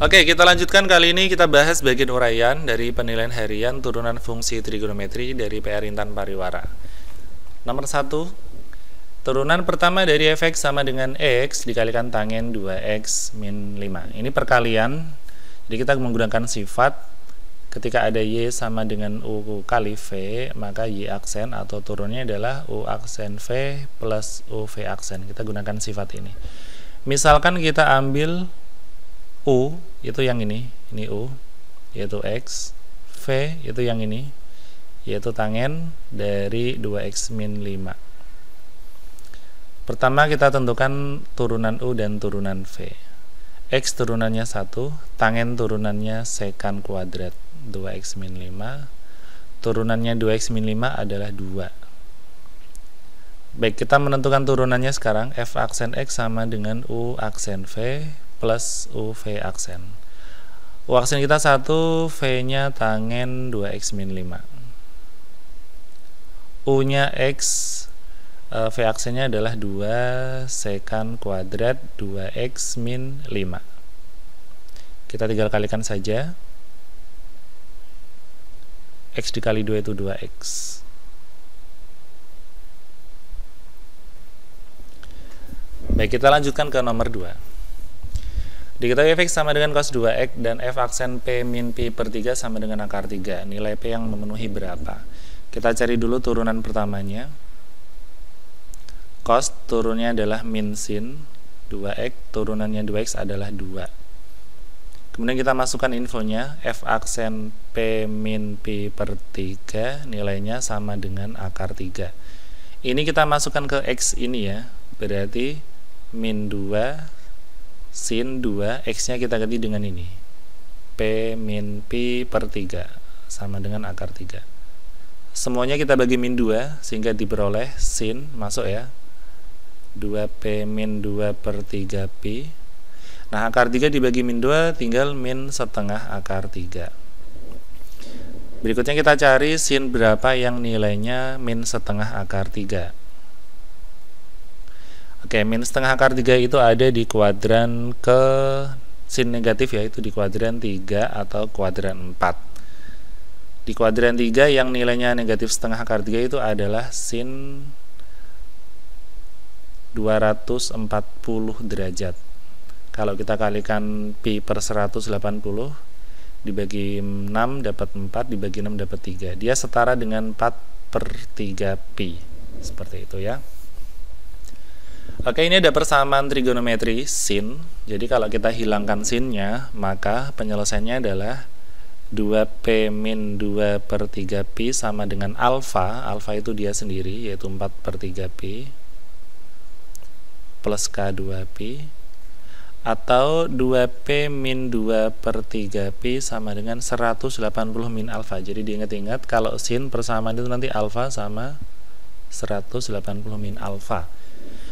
Oke, kita lanjutkan. Kali ini kita bahas bagian uraian dari penilaian harian turunan fungsi trigonometri dari PR Intan Pariwara. Nomor 1, turunan pertama dari f(x) sama dengan x dikalikan tangen 2x min 5. Ini perkalian, jadi kita menggunakan sifat ketika ada y sama dengan u kali v, maka y aksen atau turunnya adalah u aksen v plus u v aksen. Kita gunakan sifat ini. Misalkan kita ambil u, itu yang ini u, yaitu x, v itu yang ini, yaitu tangen dari 2x min 5. Pertama kita tentukan turunan u dan turunan v. X turunannya 1, tangen turunannya sekan kuadrat 2x min 5, turunannya 2x min 5 adalah 2. Baik, kita menentukan turunannya sekarang. F aksen x sama dengan u aksen v plus u v aksen. U aksen kita 1, v nya tangen 2x min 5. U nya x, v aksennya adalah 2 sekan kuadrat 2x min 5. Kita tinggal kalikan saja. X dikali 2 itu 2x. Baik, kita lanjutkan ke nomor 2. Diketahui f(x) sama dengan cos 2x dan f aksen p min pi per 3 sama dengan akar 3. Nilai p yang memenuhi berapa? Kita cari dulu turunan pertamanya. Cos turunnya adalah min sin 2x, turunannya 2x adalah 2. Kemudian kita masukkan infonya, f aksen p min pi per 3 nilainya sama dengan akar 3. Ini kita masukkan ke x ini ya, berarti min 2 sin 2, x nya kita ganti dengan ini, p min pi per 3 sama dengan akar 3. Semuanya kita bagi min 2 sehingga diperoleh sin, masuk ya, 2p min 2 per 3 pi. Nah, akar 3 dibagi min 2 tinggal min setengah akar 3. Berikutnya kita cari sin berapa yang nilainya min setengah akar 3. Oke, min setengah akar 3 itu ada di kuadran ke sin negatif, yaitu di kuadran 3 atau kuadran 4. Di kuadran 3 yang nilainya negatif setengah akar 3 itu adalah sin 240 derajat. Kalau kita kalikan pi per 180 dibagi 6 dapat 4, dibagi 6 dapat 3. Dia setara dengan 4 per 3 pi. Seperti itu ya. Oke, ini ada persamaan trigonometri sin. Jadi kalau kita hilangkan sinnya, maka penyelesaiannya adalah 2p min 2 per 3 pi sama dengan alfa. Alfa itu dia sendiri, yaitu 4 per 3 pi plus k2 pi, atau 2p min 2 per 3 pi sama dengan 180 min alfa. Jadi diingat-ingat kalau sin persamaan itu nanti alfa sama 180 min alfa.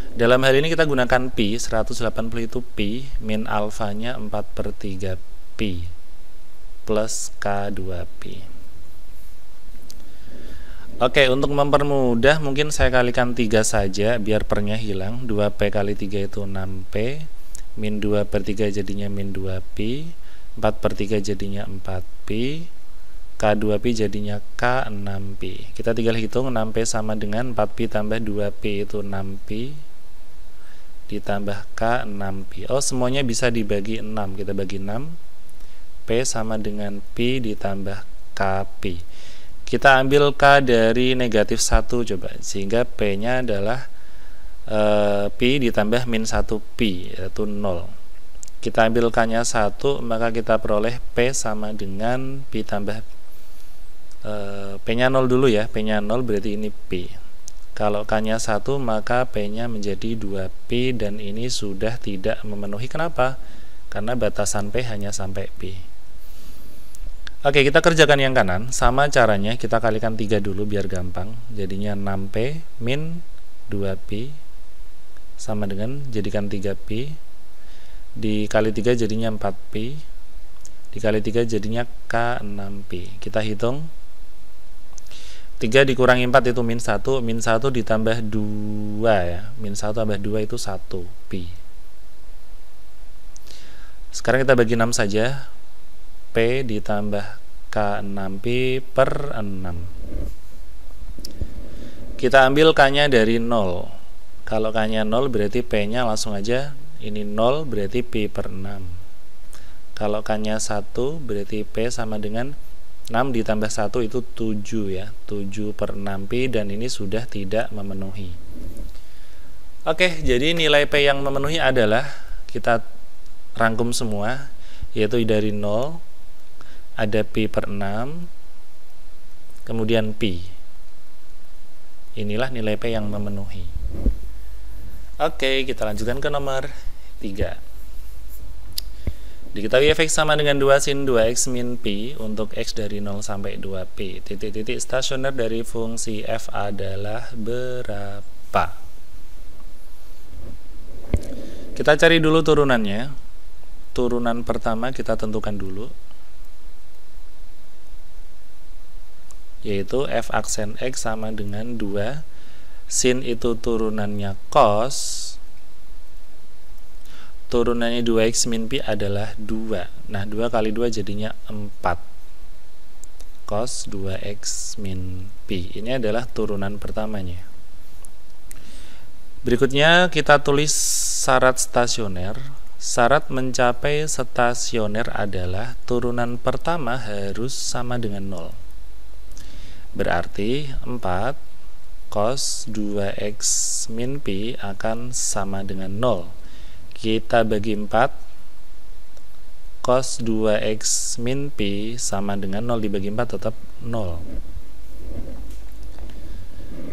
Dalam hal ini kita gunakan pi, 180 itu pi, min alfanya 4 per 3 pi plus k2 pi. Oke, untuk mempermudah mungkin saya kalikan 3 saja biar pernya hilang. 2p kali 3 itu 6p, min 2 per 3 jadinya min 2 pi, 4 per 3 jadinya 4 pi, k2 pi jadinya k6 pi. Kita tinggal hitung, 6p sama dengan 4 pi tambah 2 pi itu 6 pi ditambah k6 pi. Oh, semuanya bisa dibagi 6. Kita bagi 6. P sama dengan pi ditambah k pi. Kita ambil k dari negatif 1 coba, sehingga p nya adalah pi ditambah min 1 pi, yaitu 0. Kita ambil k nya 1, maka kita peroleh p sama dengan pi tambah p nya 0 dulu ya, p nya 0 berarti ini pi. Kalau k nya 1, maka p nya menjadi 2 pi, dan ini sudah tidak memenuhi. Kenapa? Karena batasan p hanya sampai pi. Oke, kita kerjakan yang kanan. Sama caranya, kita kalikan 3 dulu biar gampang. Jadinya 6p min 2 pi sama dengan, jadikan 3 pi, dikali 3 jadinya 4 pi, dikali 3 jadinya k6 pi. Kita hitung, 3 dikurangi 4 itu min 1, min 1 ditambah 2 ya, min 1 tambah 2 itu 1 pi. Sekarang kita bagi 6 saja. P ditambah K 6Pi per 6. Kita ambil K-nya dari 0. Kalau K-nya 0 berarti P-nya langsung aja ini 0, berarti Pi per 6. Kalau K-nya 1 berarti P sama dengan 6 ditambah 1 itu 7 ya. 7 per 6Pi, dan ini sudah tidak memenuhi. Oke, jadi nilai P yang memenuhi adalah, kita rangkum semua, yaitu dari 0 ada Pi per 6, kemudian Pi. Inilah nilai P yang memenuhi. Oke, kita lanjutkan ke nomor 3. Diketahui f(x) sama dengan 2 sin 2x min Pi untuk x dari 0 sampai 2Pi. Titik-titik stasioner dari fungsi f adalah berapa? Kita cari dulu turunannya. Turunan pertama kita tentukan dulu, yaitu f aksen x sama dengan 2 sin itu turunannya cos, turunannya 2x min Pi adalah 2. Nah, 2 kali 2 jadinya 4 cos 2x min Pi. Ini adalah turunan pertamanya. Berikutnya kita tulis syarat stasioner. Syarat mencapai stasioner adalah turunan pertama harus sama dengan 0. Berarti 4 cos 2x min Pi akan sama dengan 0. Kita bagi 4, cos 2x min Pi sama dengan 0 dibagi 4 tetap 0.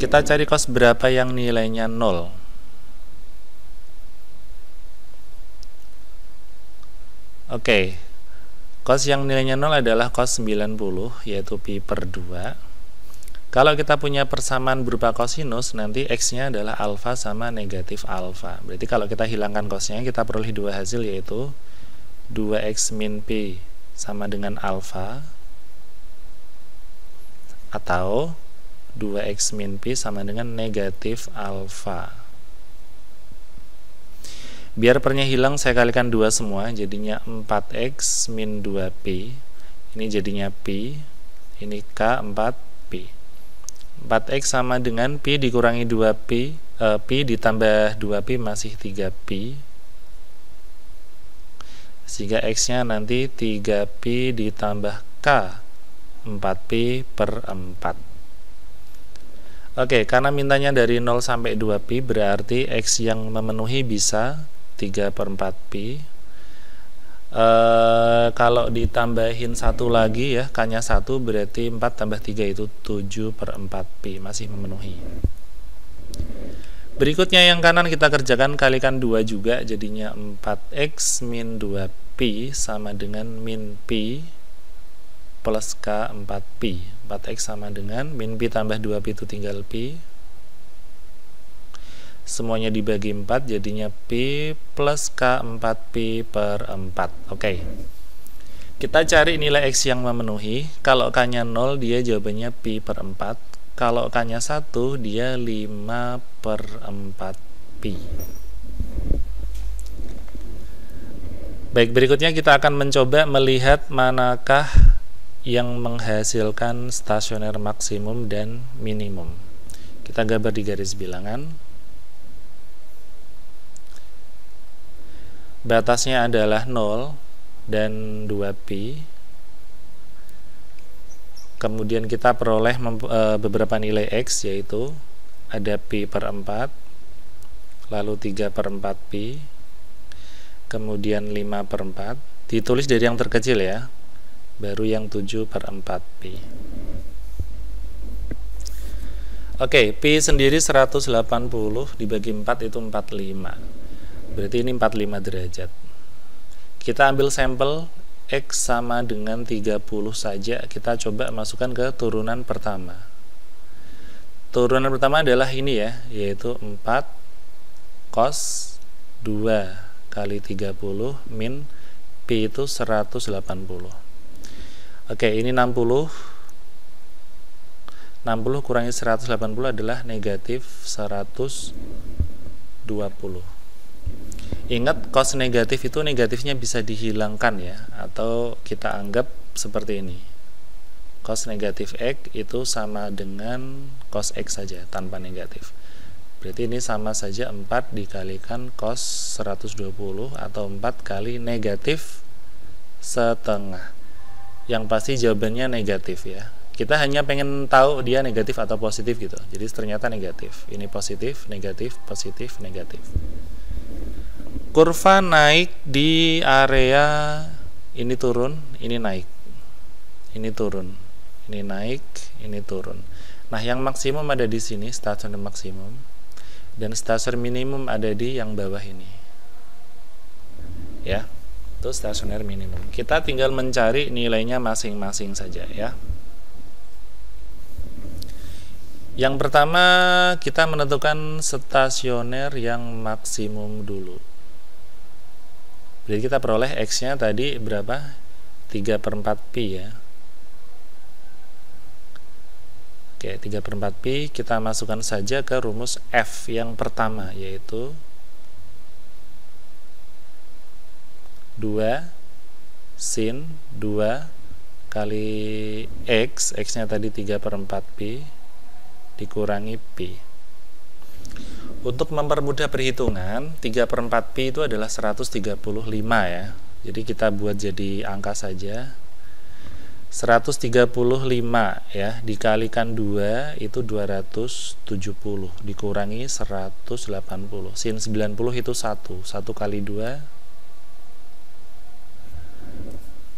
Kita cari cos berapa yang nilainya 0. Oke, cos yang nilainya 0 adalah cos 90, yaitu Pi per 2. Kalau kita punya persamaan berupa kosinus, nanti x-nya adalah alfa sama negatif alfa. Berarti kalau kita hilangkan cosnya, kita peroleh dua hasil, yaitu 2x min Pi sama dengan alfa, atau 2x min Pi sama dengan negatif alfa. Biar pernya hilang, saya kalikan 2 semua, jadinya 4x min 2Pi. Ini jadinya Pi, ini K 4Pi. 4x sama dengan Pi dikurangi 2Pi, Pi ditambah 2Pi masih 3Pi, sehingga x-nya nanti 3Pi ditambah K 4Pi per 4. Oke, karena mintanya dari 0 sampai 2Pi, berarti x yang memenuhi bisa 3 per 4Pi. Kalau ditambahin 1 lagi ya, K-nya 1 berarti 4 tambah 3 itu 7 per 4Pi, masih memenuhi. Berikutnya yang kanan kita kerjakan, kalikan 2 juga, jadinya 4x min 2Pi sama dengan min Pi plus K 4Pi. 4x sama dengan min Pi tambah 2Pi itu tinggal Pi, semuanya dibagi 4 jadinya Pi plus K 4Pi per 4. Oke, kita cari nilai x yang memenuhi. Kalau K nya 0 dia jawabannya Pi per 4. Kalau K nya 1 dia 5 per 4 Pi. Baik, berikutnya kita akan mencoba melihat manakah yang menghasilkan stasioner maksimum dan minimum. Kita gambar di garis bilangan. Batasnya adalah 0 dan 2Pi. Kemudian kita peroleh beberapa nilai x, yaitu ada Pi per 4, lalu 3 per 4Pi, kemudian 5 per 4. Ditulis dari yang terkecil ya, baru yang 7 per 4Pi. Oke, Pi sendiri 180 dibagi 4 itu 45. Berarti ini 45 derajat. Kita ambil sampel x sama dengan 30 saja. Kita coba masukkan ke turunan pertama. Turunan pertama adalah ini ya, yaitu 4 cos 2 kali 30 min Pi itu 180. Oke, ini 60. 60 kurangi 180 adalah negatif 120. Ingat, cos negatif itu negatifnya bisa dihilangkan ya, atau kita anggap seperti ini. Cos negatif X itu sama dengan cos X saja tanpa negatif. Berarti ini sama saja 4 dikalikan cos 120 atau 4 kali negatif setengah. Yang pasti jawabannya negatif ya. Kita hanya pengen tahu dia negatif atau positif gitu. Jadi ternyata negatif. Ini positif, negatif, positif, negatif. Kurva naik di area ini turun, ini naik. Ini turun. Ini naik, ini turun. Nah, yang maksimum ada di sini, stasioner maksimum. Dan stasioner minimum ada di yang bawah ini. Ya. Itu stasioner minimum. Kita tinggal mencari nilainya masing-masing saja ya. Yang pertama kita menentukan stasioner yang maksimum dulu. Jadi kita peroleh X-nya tadi berapa? 3/4 pi ya. Oke, 3/4 pi kita masukkan saja ke rumus F yang pertama, yaitu 2 sin 2 kali X, X-nya tadi 3/4 pi dikurangi pi. Untuk mempermudah perhitungan, 3/4 pi itu adalah 135 ya. Jadi kita buat jadi angka saja. 135 ya, dikalikan 2 itu 270, dikurangi 180. Sin 90 itu 1 kali 2.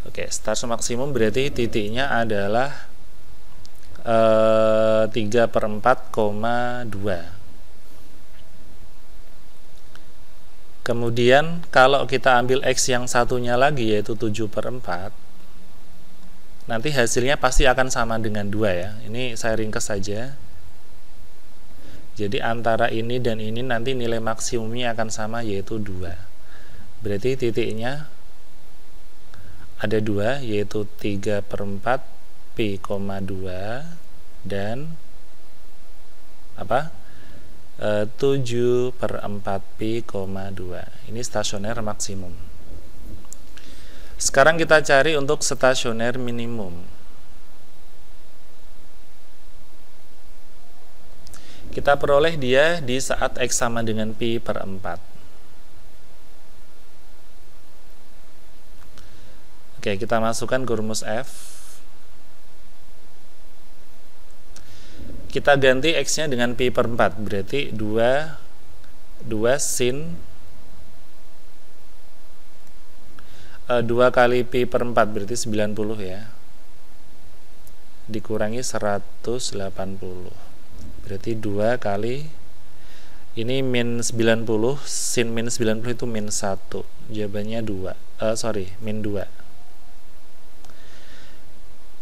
Oke, start maksimum berarti titiknya adalah 3/4,2. Kemudian kalau kita ambil X yang satunya lagi yaitu 7/4, nanti hasilnya pasti akan sama dengan 2 ya. Ini saya ringkas saja. Jadi antara ini dan ini nanti nilai maksimumnya akan sama yaitu 2. Berarti titiknya ada 2 yaitu 3/4 pi, 2 dan apa? 7/4 pi, 2. Ini stasioner maksimum. Sekarang kita cari untuk stasioner minimum. Kita peroleh dia di saat X sama dengan pi per 4. Oke, kita masukkan ke rumus F. Kita ganti X-nya dengan pi per 4, berarti 2 sin 2 kali pi per 4 berarti 90 ya, dikurangi 180, berarti 2 kali ini min 90, sin min 90 itu min 1, jawabannya 2, min 2.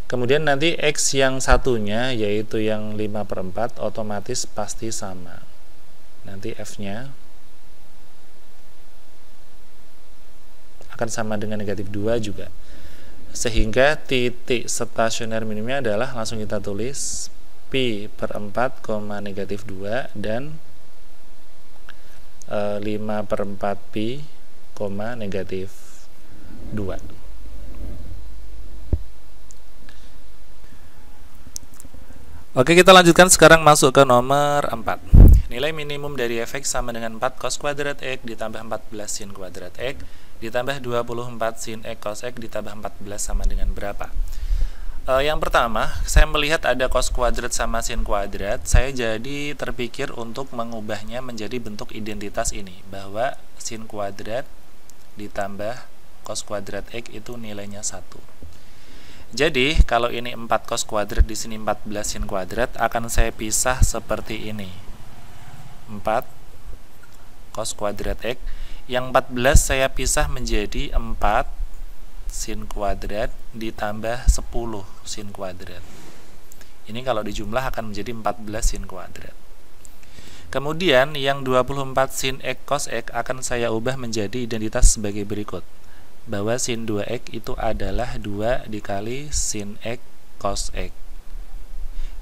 Kemudian nanti X yang satunya yaitu yang 5/4 otomatis pasti sama. Nanti F-nya akan sama dengan negatif 2 juga. Sehingga titik stasioner minimumnya adalah, langsung kita tulis, pi per 4, negatif 2 dan 5/4 pi, negatif 2. Oke, kita lanjutkan sekarang masuk ke nomor 4. Nilai minimum dari f(x) sama dengan 4 cos kuadrat x ditambah 14 sin kuadrat x ditambah 24 sin x cos x ditambah 14 sama dengan berapa? Yang pertama, saya melihat ada cos kuadrat sama sin kuadrat. Saya jadi terpikir untuk mengubahnya menjadi bentuk identitas ini, bahwa sin kuadrat ditambah cos kuadrat x itu nilainya 1. Jadi, kalau ini 4 cos kuadrat, di sini 14 sin kuadrat, akan saya pisah seperti ini. 4 cos kuadrat x, yang 14 saya pisah menjadi 4 sin kuadrat ditambah 10 sin kuadrat. Ini kalau dijumlah akan menjadi 14 sin kuadrat. Kemudian, yang 24 sin x cos x akan saya ubah menjadi identitas sebagai berikut, bahwa sin 2x itu adalah 2 dikali sin x cos x.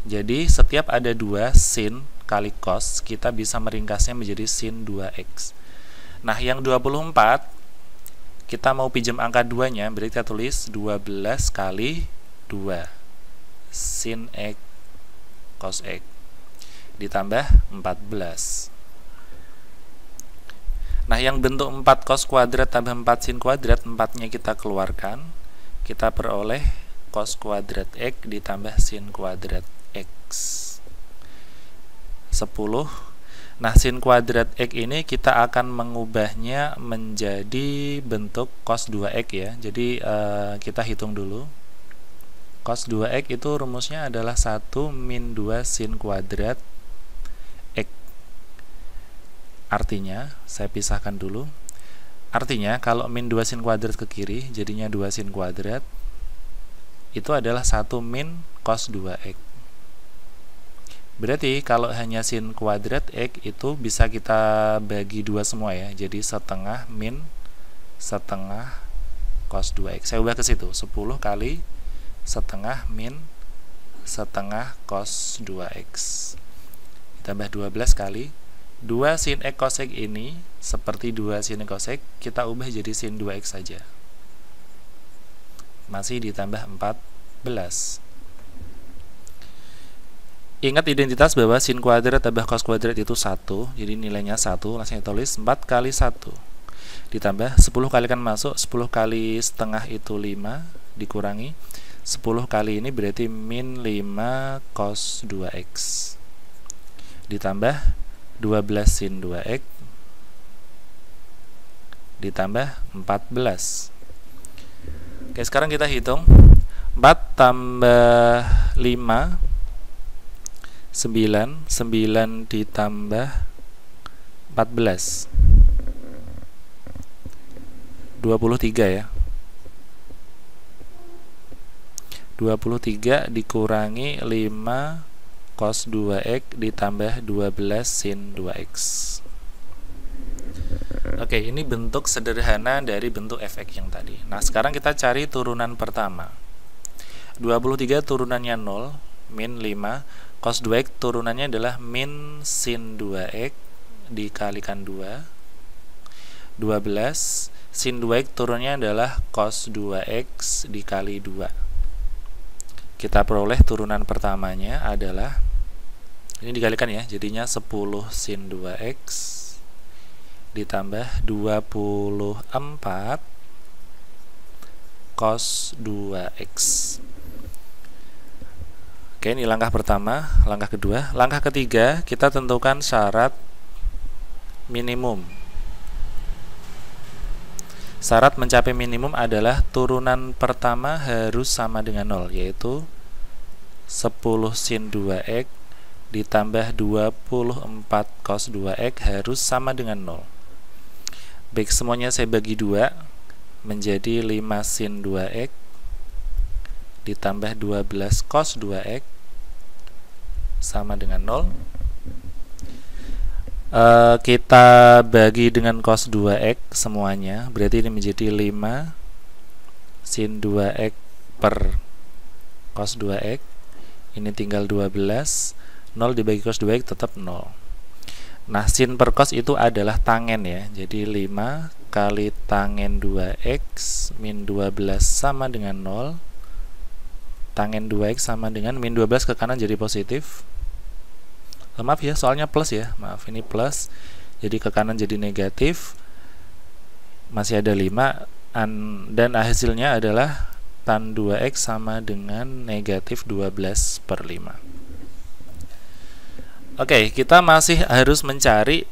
Jadi setiap ada 2 sin kali cos, kita bisa meringkasnya menjadi sin 2x. Nah, yang 24 kita mau pinjam angka 2-nya, berarti kita tulis 12 kali 2 sin X cos X ditambah 14. Nah, yang bentuk 4 cos kuadrat tambah 4 sin kuadrat, 4-nya kita keluarkan, kita peroleh cos kuadrat X ditambah sin kuadrat X 10. Nah, sin kuadrat X ini kita akan mengubahnya menjadi bentuk cos 2X ya. Jadi kita hitung dulu. Cos 2X itu rumusnya adalah 1 min 2 sin kuadrat X. Artinya, saya pisahkan dulu. Artinya, kalau min 2 sin kuadrat ke kiri, jadinya 2 sin kuadrat. Itu adalah 1 min cos 2X. Berarti kalau hanya sin kuadrat X itu bisa kita bagi 2 semua ya. Jadi setengah min setengah cos 2X. Saya ubah ke situ. 10 kali setengah min setengah cos 2X. Ditambah 12 kali 2 sin X cos X ini seperti 2 sin X cos X, kita ubah jadi sin 2X saja. Masih ditambah 14. Ingat identitas bahwa sin kuadrat tambah cos kuadrat itu 1, jadi nilainya 1, langsung tulis 4 kali 1 ditambah 10 kali kan masuk, 10 kali setengah itu 5 dikurangi 10 kali ini berarti min 5 cos 2X ditambah 12 sin 2X ditambah 14. Oke, sekarang kita hitung 4 tambah 5 9 ditambah 14 23 ya. 23 dikurangi 5 cos 2X ditambah 12 sin 2X. Oke, ini bentuk sederhana dari bentuk fx yang tadi. Nah, sekarang kita cari turunan pertama. 23 turunannya 0, min 5. Cos 2X turunannya adalah min sin 2X dikalikan 2. 12 sin 2X turunnya adalah cos 2X dikali 2. Kita peroleh turunan pertamanya adalah, ini dikalikan ya, jadinya 10 sin 2X ditambah 24 cos 2X. Oke, ini langkah pertama. Langkah kedua, langkah ketiga, kita tentukan syarat minimum. Syarat mencapai minimum adalah turunan pertama harus sama dengan 0, yaitu 10 sin 2X ditambah 24 cos 2X harus sama dengan 0. Baik, semuanya saya bagi 2 menjadi 5 sin 2X ditambah 12 cos 2X sama dengan 0. Kita bagi dengan cos 2X semuanya, berarti ini menjadi 5 sin 2X per cos 2X. Ini tinggal 12, 0 dibagi cos 2X tetap 0. Nah, sin per cos itu adalah tangen ya, jadi 5 kali tangen 2X min 12 sama dengan 0. Tangen 2X sama dengan min 12 ke kanan jadi positif. Maaf ya, soalnya plus ya. Maaf, ini plus. Jadi ke kanan jadi negatif. Masih ada 5 dan hasilnya adalah tan 2X sama dengan negatif 12 per 5. Oke, kita masih harus mencari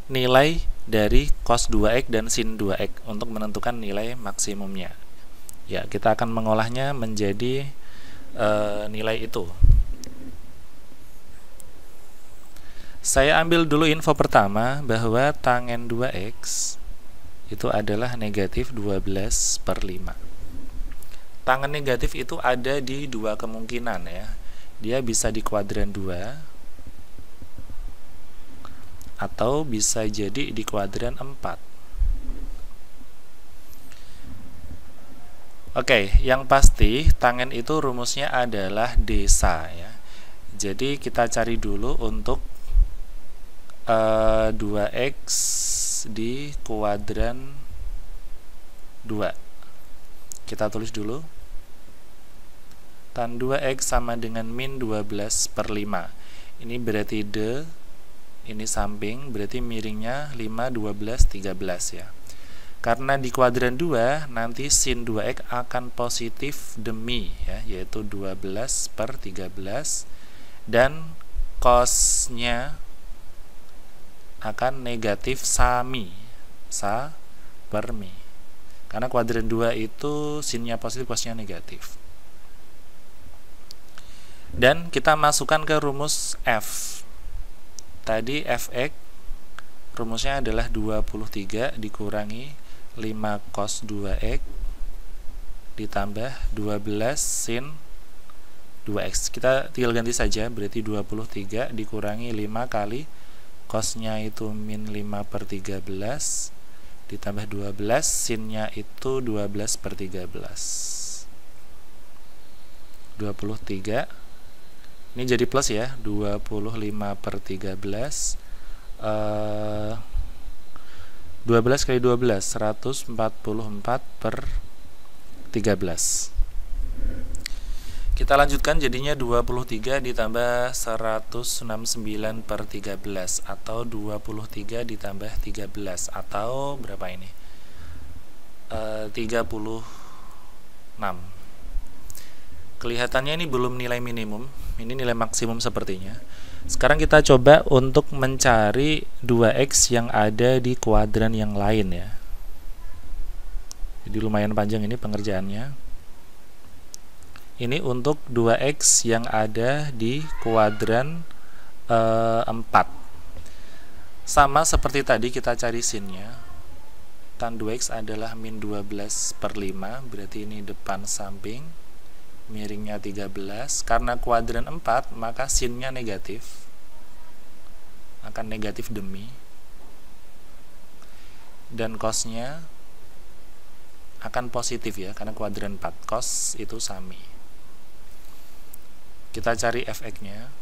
nilai dari cos 2X dan sin 2X untuk menentukan nilai maksimumnya. Ya, kita akan mengolahnya menjadi nilai itu. Saya ambil dulu info pertama bahwa tangen 2X itu adalah negatif 12 per 5. Tangen negatif itu ada di dua kemungkinan ya. Dia bisa di kuadran 2 atau bisa jadi di kuadran 4. Oke, yang pasti tangen itu rumusnya adalah desa ya. Jadi kita cari dulu untuk 2X di kuadran 2. Kita tulis dulu. Tan 2X sama dengan min 12 per 5. Ini berarti ini samping, berarti miringnya 5, 12, 13 ya. Karena di kuadran 2, nanti sin 2X akan positif demi ya, yaitu 12 per 13. Dan cosnya akan negatif sami, sa per mi. Karena kuadran 2 itu sinnya positif, cosnya negatif. Dan kita masukkan ke rumus F. Tadi Fx rumusnya adalah 23 dikurangi 5 cos 2x ditambah 12 sin 2x. Kita tinggal ganti saja, berarti 23 dikurangi 5 kali cosnya itu min 5 per 13 ditambah 12, sinnya itu 12 per 13. 23 ini jadi plus ya, 25 per 13 12 kali 12 144 per 13. Kita lanjutkan, jadinya 23 ditambah 169 per 13 atau 23 ditambah 13 atau berapa ini? 36. Kelihatannya ini belum nilai minimum, ini nilai maksimum sepertinya. Sekarang kita coba untuk mencari 2x yang ada di kuadran yang lain ya. Jadi lumayan panjang ini pengerjaannya. Ini untuk 2x yang ada di kuadran 4. Sama seperti tadi kita cari sinnya. Tan 2x adalah min 12 per 5, berarti ini depan samping. Miringnya 13. Karena kuadran 4, maka sinnya negatif. Akan negatif demi. Dan cosnya akan positif ya, karena kuadran 4. Cos itu sami. Kita cari Fx-nya.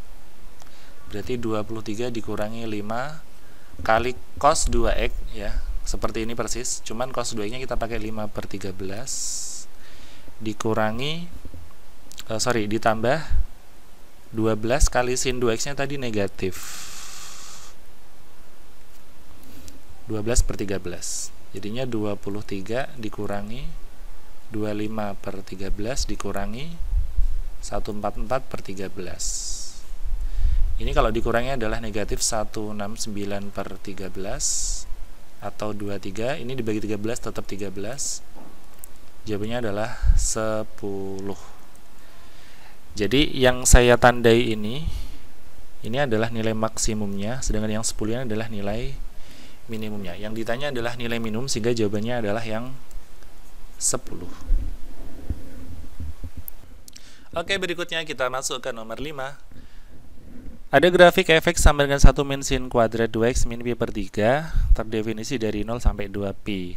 Berarti 23 dikurangi 5 kali cos 2x ya. Seperti ini persis, cuman cos 2x-nya kita pakai 5 per 13 dikurangi ditambah 12 kali sin 2x-nya tadi negatif 12 per 13. Jadinya 23 dikurangi 25 per 13 dikurangi 144 per 13. Ini kalau dikurangi adalah negatif 169 per 13 atau 23. Ini dibagi 13 tetap 13. Jawabannya adalah 10. Jadi yang saya tandai ini adalah nilai maksimumnya, sedangkan yang 10 ini adalah nilai minimumnya. Yang ditanya adalah nilai minimum, sehingga jawabannya adalah yang 10. Oke, berikutnya kita masuk ke nomor 5. Ada grafik Fx sama dengan 1 min sin kuadrat 2x min pi per 3, terdefinisi dari 0 sampai 2pi.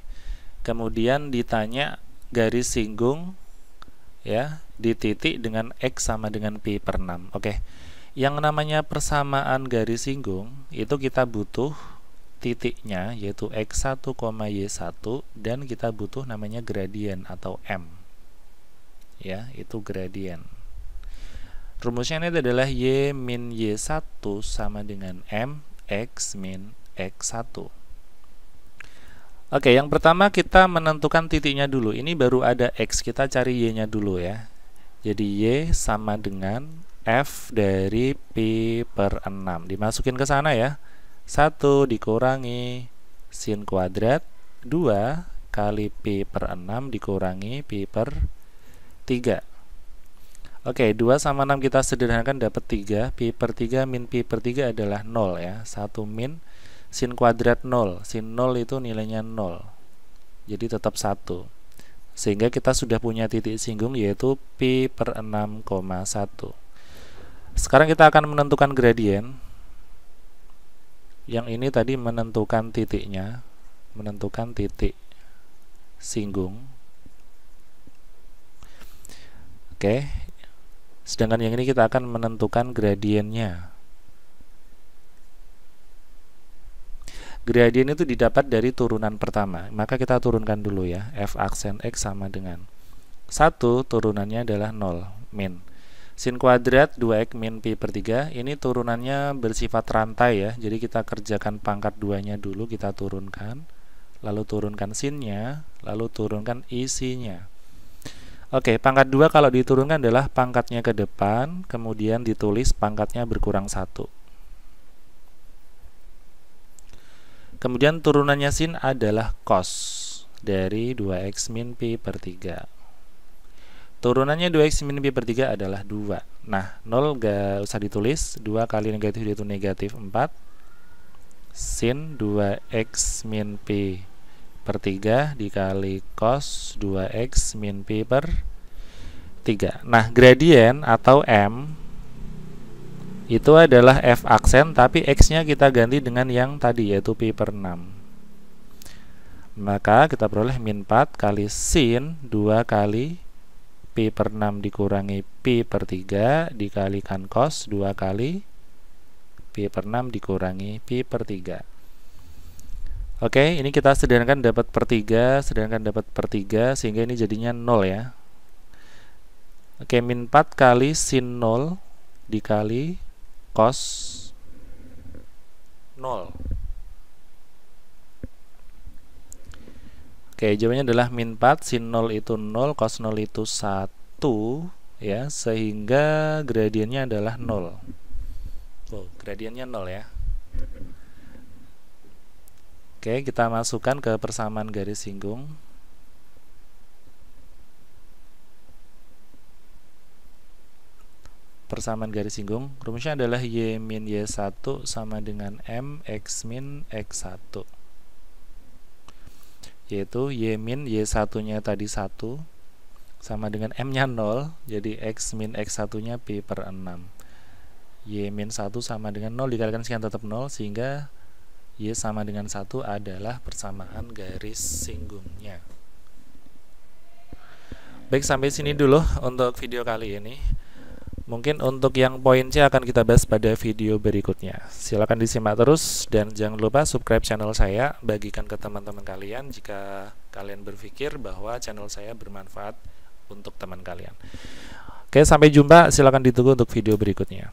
Kemudian ditanya garis singgung ya di titik dengan x sama dengan pi per 6. Oke. Yang namanya persamaan garis singgung itu kita butuh titiknya, yaitu x1, y1, dan kita butuh namanya gradien atau m. Ya, itu gradien. Rumusnya ini adalah y min y1 sama dengan m x min x1. Oke, yang pertama kita menentukan titiknya dulu. Ini baru ada x, kita cari y-nya dulu ya. Jadi y sama dengan f dari pi per 6. Dimasukin ke sana ya. 1 dikurangi sin kuadrat 2 kali pi per 6 dikurangi pi per 3. Oke, 2 sama 6 kita sederhanakan dapat 3. Pi per 3 min pi per 3 adalah 0 ya. 1 min sin kuadrat 0. Sin 0 itu nilainya 0. Jadi tetap 1. Sehingga kita sudah punya titik singgung yaitu pi per 6,1. Sekarang kita akan menentukan gradien. Yang ini tadi menentukan titiknya, menentukan titik singgung. Oke. Sedangkan yang ini kita akan menentukan gradiennya. Gradien itu didapat dari turunan pertama. Maka kita turunkan dulu ya. F aksen X sama dengan 1, turunannya adalah 0, min. Sin kuadrat 2X min pi per 3, ini turunannya bersifat rantai ya. Jadi kita kerjakan pangkat 2-nya dulu, kita turunkan. Lalu turunkan sinnya, lalu turunkan isinya. Oke, pangkat 2 kalau diturunkan adalah pangkatnya ke depan, kemudian ditulis pangkatnya berkurang 1. Kemudian turunannya sin adalah cos dari 2X min pi per 3. Turunannya 2X min pi per 3 adalah 2. Nah, 0 gak usah ditulis, 2 kali negatif itu negatif 4. Sin 2X min pi per 3 dikali cos 2X min pi per 3. Nah, gradien atau M itu adalah F aksen, tapi X-nya kita ganti dengan yang tadi, yaitu pi per 6. Maka kita peroleh min 4 kali sin 2 kali pi per 6 dikurangi pi per 3 dikalikan cos 2 kali pi per 6 dikurangi pi per 3. Oke, ini kita sederhanakan dapat per 3, sederhanakan dapat per 3, sehingga ini jadinya 0 ya. Oke, min 4 kali sin 0 dikali cos 0. Oke, jawabannya adalah min 4, sin 0 itu 0, cos 0 itu 1 ya, sehingga gradiennya adalah 0. Oh, gradiennya 0 ya. Oke, kita masukkan ke persamaan garis singgung. Persamaan garis singgung, rumusnya adalah y min y1 sama dengan m x min x1. Yaitu y min y1 nya tadi 1 sama dengan m nya 0, jadi x min x1 nya pi per 6. Y min 1 sama dengan 0 dikalikan sekian tetap 0, sehingga y sama dengan 1 adalah persamaan garis singgungnya. Baik, sampai sini dulu untuk video kali ini. Mungkin untuk yang poin C akan kita bahas pada video berikutnya. Silakan disimak terus dan jangan lupa subscribe channel saya, bagikan ke teman-teman kalian jika kalian berpikir bahwa channel saya bermanfaat untuk teman kalian. Oke, sampai jumpa. Silakan ditunggu untuk video berikutnya.